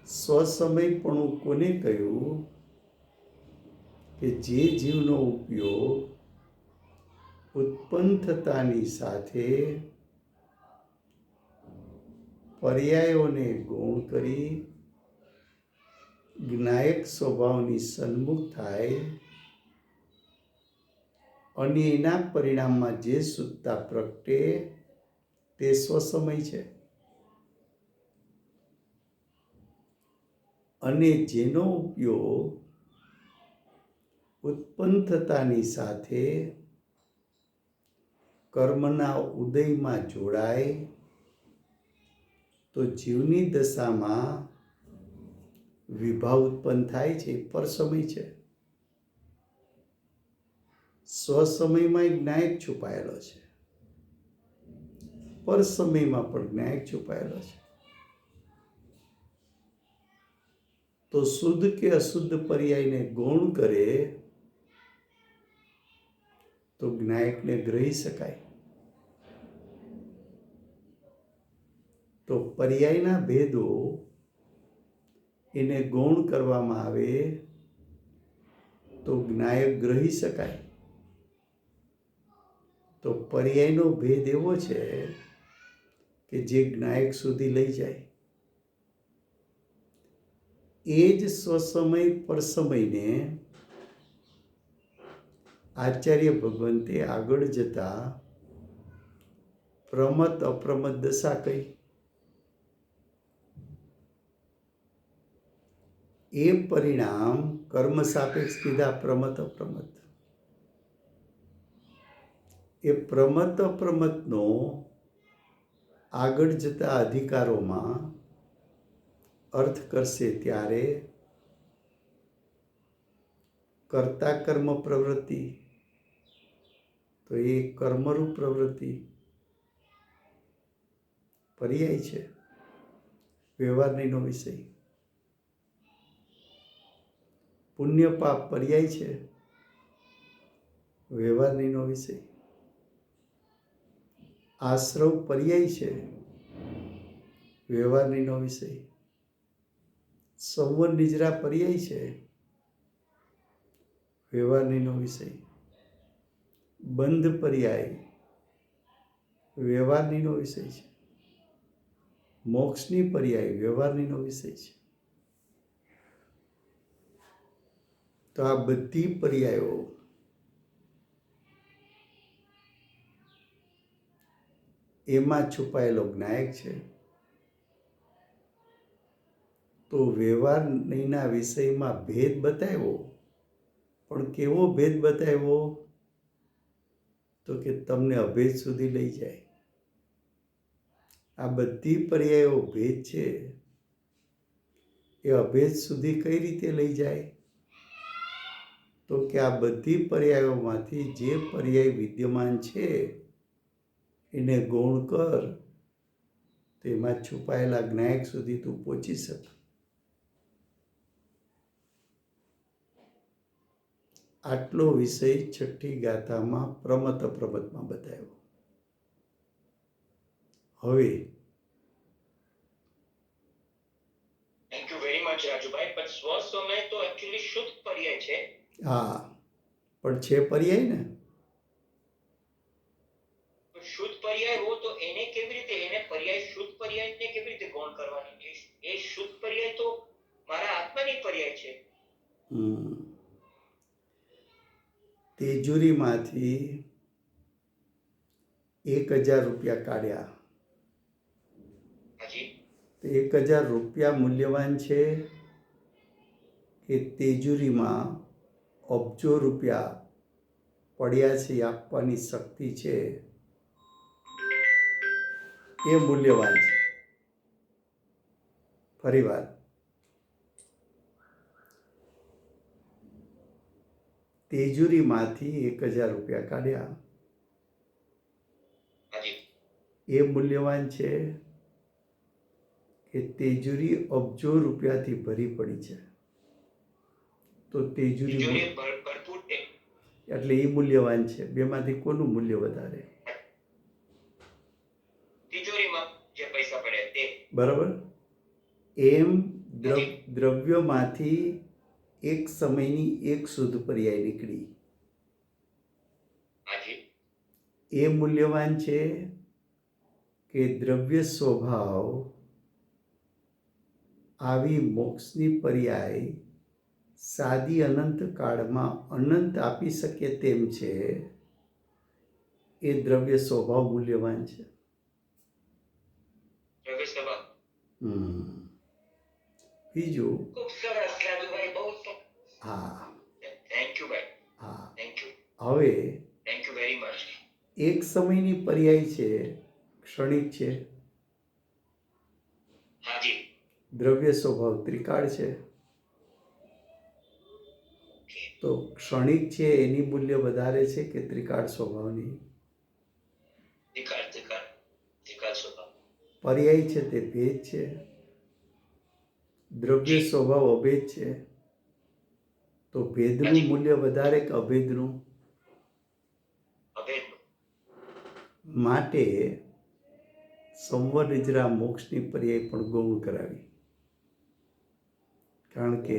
[SPEAKER 1] સ્વસમયપણું કોને કહ્યું? કે જે જીવનો ઉપયોગ ઉત્પન્ન થતાની સાથે પર્યાયોને ગૌણ કરી જ્ઞાયક સ્વભાવની સન્મુખ થાય અને એના પરિણામમાં જે શુદ્ધતા પ્રગટે તે સ્વસમય છે. અને જેનો ઉપયોગ ઉત્પન્ન થતાની સાથે કર્મના ઉદયમાં જોડાય તો જીવની દશામાં વિભાવ ઉત્પન્ન થાય છે, પરસમય છે. સ્વસમયમાં જ્ઞાયક છુપાયેલો છે, પરસમયમાં પણ જ્ઞાયક છુપાયેલો છે. તો શુદ્ધ કે અશુદ્ધ પર્યાયને ગૌણ કરે તો જ્ઞાયકને ગ્રહી શકાય. તો પર્યાયના ભેદો એને ગૌણ કરવામાં આવે તો જ્ઞાયક ગ્રહી શકાય. તો પર્યાયનો ભેદ એવો છે કે જે જ્ઞાયક સુધી લઈ જાય. એ જ સ્વસમય પરસમયને આચાર્ય ભગવંતે આગળ જતા પ્રમત અપ્રમત દશા કહી. એ પરિણામ કર્મ સાપેક્ષ કીધા પ્રમત અપ્રમત. એ પ્રમત અપ્રમતનો આગળ જતા અધિકારોમાં અર્થ કરશે ત્યારે કર્તા કર્મ પ્રવૃત્તિ, તો એ કર્મરૂપ પ્રવૃત્તિ પર્યાય છે, વ્યવહારનીનો વિષય. પુણ્ય પાપ પર્યાય છે, વ્યવહારનીનો વિષય. આશ્રવ પર્યાય છે, વ્યવહારનીનો વિષય. સંવર નિજરા પર્યાય છે, વ્યવહારનીનો વિષય. બંધ પર્યાય વ્યવહારનીનો વિષય છે. મોક્ષની પર્યાય વ્યવહારનીનો વિષય છે. તો આ બધી પર્યાયો એમાં છુપાયેલો જ્ઞાયક છે. તો વ્યવહારના વિષયમાં ભેદ બતાવ્યો, પણ કેવો ભેદ બતાવ્યો? તો કે તમને અભેદ સુધી લઈ જાય. આ બધી પર્યાયો ભેદ છે, એ અભેદ સુધી કઈ રીતે લઈ જાય? તો કે આ બધી પર્યાયોમાંથી જે પર્યાય વિદ્યમાન છે એને ગૌણ કર, તો એમાં છુપાયેલા જ્ઞાયક સુધી તું પહોંચી શક. આટલો વિષય છઠ્ઠી ગાથામાં પ્રમત અપ્રમતમાં બતાવ્યો. હવે
[SPEAKER 4] thank you very much Rajubhai. પણ સ્વસમય તો એકચ્યુઅલી શુદ્ધ પર્યાય છે.
[SPEAKER 1] હા, પણ છે પર્યાય ને.
[SPEAKER 4] તો શુદ્ધ પર્યાય હો તો એને કેવી રીતે, એને પર્યાય શુદ્ધ પર્યાયને કેવી રીતે ગૌણ કરવાની? એ શુદ્ધ પર્યાય તો મારા આત્માની પર્યાય છે.
[SPEAKER 1] તેજુરીમાંથી 1000 રૂપિયા કાઢ્યા.
[SPEAKER 4] હાજી.
[SPEAKER 1] તો 1000 રૂપિયા મૂલ્યવાન છે કે તેજુરીમાં અબજો રૂપિયા પડ્યા છે, આપવાની શક્તિ છે, એ મૂલ્યવાન છે. ફરીવાર, તેજુરીમાંથી 1000 રૂપિયા કાઢ્યા,
[SPEAKER 4] હાજી.
[SPEAKER 1] એ મૂલ્યવાન છે કે તેજુરી અબજો રૂપિયાથી ભરી પડી છે? તો તેજુરી
[SPEAKER 4] તિજોરી ભરપૂર છે.
[SPEAKER 1] એટલે એ મૂલ્યવાન છે. બેમાંથી કોનું મૂલ્ય વધારે?
[SPEAKER 4] તિજોરીમાં જે પૈસા પડ્યા તે.
[SPEAKER 1] બરાબર. એમ દ્રવ્યમાંથી એક સમયની એક શુદ્ધ પર્યાય નીકળી,
[SPEAKER 4] હાજી.
[SPEAKER 1] એ મૂલ્યવાન છે કે દ્રવ્ય સ્વભાવ આવી મોક્ષની પર્યાય સાદી અનંત કાળમાં અનંત આપી શકે તેમ છે, એ દ્રવ્ય સ્વભાવ મૂલ્યવાન છે.
[SPEAKER 4] દ્રવ્ય સ્વભાવ.
[SPEAKER 1] બીજું,
[SPEAKER 4] ખૂબ સરસ રાજુભાઈ, બહુ સરસ.
[SPEAKER 1] હા
[SPEAKER 4] થેન્ક યુ ભાઈ.
[SPEAKER 1] હા,
[SPEAKER 4] થેન્ક યુ.
[SPEAKER 1] હવે
[SPEAKER 4] થેન્ક યુ વેરી મચ.
[SPEAKER 1] એક સમયની પર્યાય છે, ક્ષણિક છે.
[SPEAKER 4] હાજી.
[SPEAKER 1] દ્રવ્ય સ્વભાવ ત્રિકાળ છે. તો ક્ષણિક છે એની મૂલ્ય વધારે છે કે ત્રિકાળ સ્વભાવની?
[SPEAKER 4] ત્રિકાળ સ્વભાવ.
[SPEAKER 1] પર્યાય છે તે ભેદ છે. દ્રવ્ય સ્વભાવ અભેદ છે, તો ભેદનું મૂલ્ય વધારે કે અભેદનું?
[SPEAKER 4] અભેદનું.
[SPEAKER 1] માટે સંવર નિજરા મોક્ષની પર્યાય પણ ગૌણ કરાવી, કારણ કે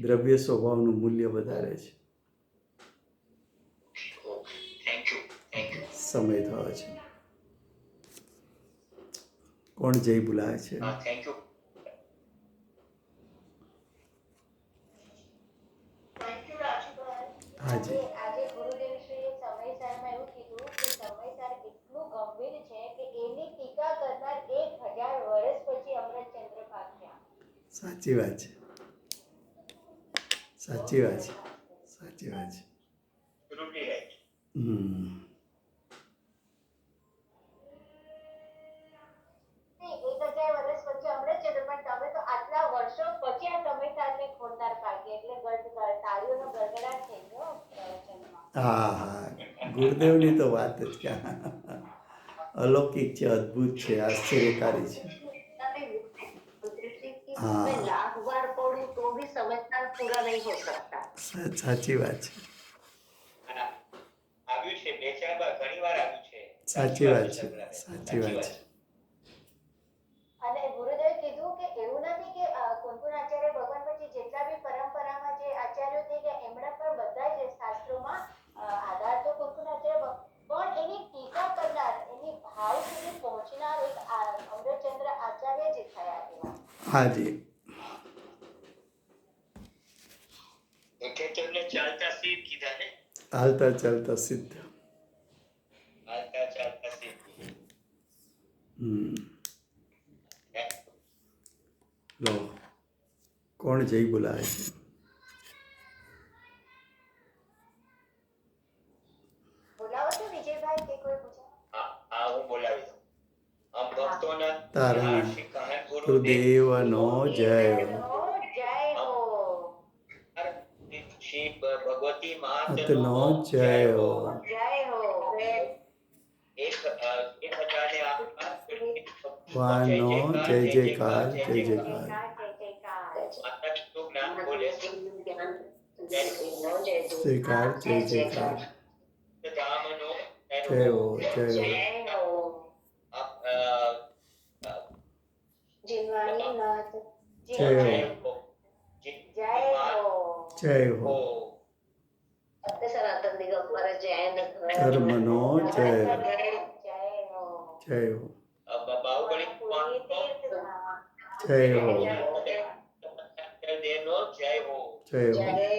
[SPEAKER 1] દ્રવ્ય સ્વભાવનું મૂલ્ય વધારે છે.
[SPEAKER 4] Thank you. Thank you.
[SPEAKER 1] સમય થયો છે. કોણ જય બોલાવે છે?
[SPEAKER 4] હા, thank you.
[SPEAKER 2] Thank you Rajubhai.
[SPEAKER 1] હાજી.
[SPEAKER 5] આજે ગુરુદેવશ્રીએ સમયસારમાં એવું કીધું કે સમયસાર એટલું ગંભીર છે કે એની ટીકા કરનાર 1000 વર્ષ પછી અમૃતચંદ્ર પામ્યા.
[SPEAKER 1] સાચી વાત છે. સાચી વાત છે, સાચી વાત છે.
[SPEAKER 4] Absolutely right.
[SPEAKER 1] હમ
[SPEAKER 5] નહીં, 1000 વર્ષ પછી હમણાં જ છે પણ તમે તો આટલા વર્ષો પછી આ સમયસારને ખોરનાર પાકી એટલે તાળીઓનો ગડગડાટ થઈ ગયો પ્રવચનમાં.
[SPEAKER 1] હા હા, ગુરુદેવની તો વાત જ ક્યાં, અલૌકિક છે, અદ્ભુત છે, આશ્ચર્યકારી છે. हाँ.
[SPEAKER 2] मैं लाख बार पढ़ूं तो भी समझदार पूरा नहीं हो सकता.
[SPEAKER 1] સાચી વાત છે,
[SPEAKER 4] આ આવ્યું છે બે ચાર વાર ઘણી વાર આવ્યું છે.
[SPEAKER 1] સાચી વાત છે,
[SPEAKER 4] છે.
[SPEAKER 1] સાચી વાત છે.
[SPEAKER 5] અને ગુરુદેવે કીધું કે એવું નથી કે કુંકુન આચાર્ય ભગવાન પછી જેટલા બી પરંપરામાં જે આચાર્યો થઈ ગયા એમણે પણ બધા જ શાસ્ત્રોમાં આધાર તો કુંકુન આચાર્ય પણ એની ટીકા કરનાર એની ભાવ સુધી પહોંચનાર એક અમૃતચંદ્ર આચાર્ય જ થયા એવા.
[SPEAKER 1] હાજી,
[SPEAKER 4] એટલે તેમને ચાલતા સિદ્ધ કીધા ને,
[SPEAKER 1] હાલતા ચાલતા સિદ્ધ.
[SPEAKER 4] હાલતા ચાલતા સિદ્ધ.
[SPEAKER 1] હમ લો, કોણ જય બોલાવે છે?
[SPEAKER 5] બોલાવો છો વિજયભાઈ કે કોઈ પૂછે?
[SPEAKER 4] હા હું બોલાવી દઉં. આમ ભક્તોના
[SPEAKER 1] તારા
[SPEAKER 4] શ્રી કાહન
[SPEAKER 1] ગુરુદેવનો જય હો.
[SPEAKER 5] જય હો.
[SPEAKER 4] શ્રી ભગવતી
[SPEAKER 1] આતનો
[SPEAKER 4] માતનો
[SPEAKER 1] જય હો.
[SPEAKER 5] જય હો.
[SPEAKER 4] 1008
[SPEAKER 1] વાનો જય જયકાર, જય જયકાર.
[SPEAKER 5] જય જયકાર.
[SPEAKER 4] માતાજીનું જ્ઞાન બોલે છે.
[SPEAKER 1] જયકાર, જય જયકાર.
[SPEAKER 4] ધામનો
[SPEAKER 1] જય હો, જય હો.
[SPEAKER 5] જય હો. જીવવાની માત.
[SPEAKER 1] જય હો,
[SPEAKER 5] જય હો.
[SPEAKER 1] જય હો.
[SPEAKER 2] સનાતન દિગંબર જૈન
[SPEAKER 1] ધર્મનો જય હો,
[SPEAKER 5] જય હો.
[SPEAKER 1] જય હો,
[SPEAKER 4] બાહુબલી
[SPEAKER 5] પૂરી તીર્થધામ.
[SPEAKER 1] જય હો,
[SPEAKER 4] દેવનો જય હો.
[SPEAKER 1] જય હો.
[SPEAKER 2] જય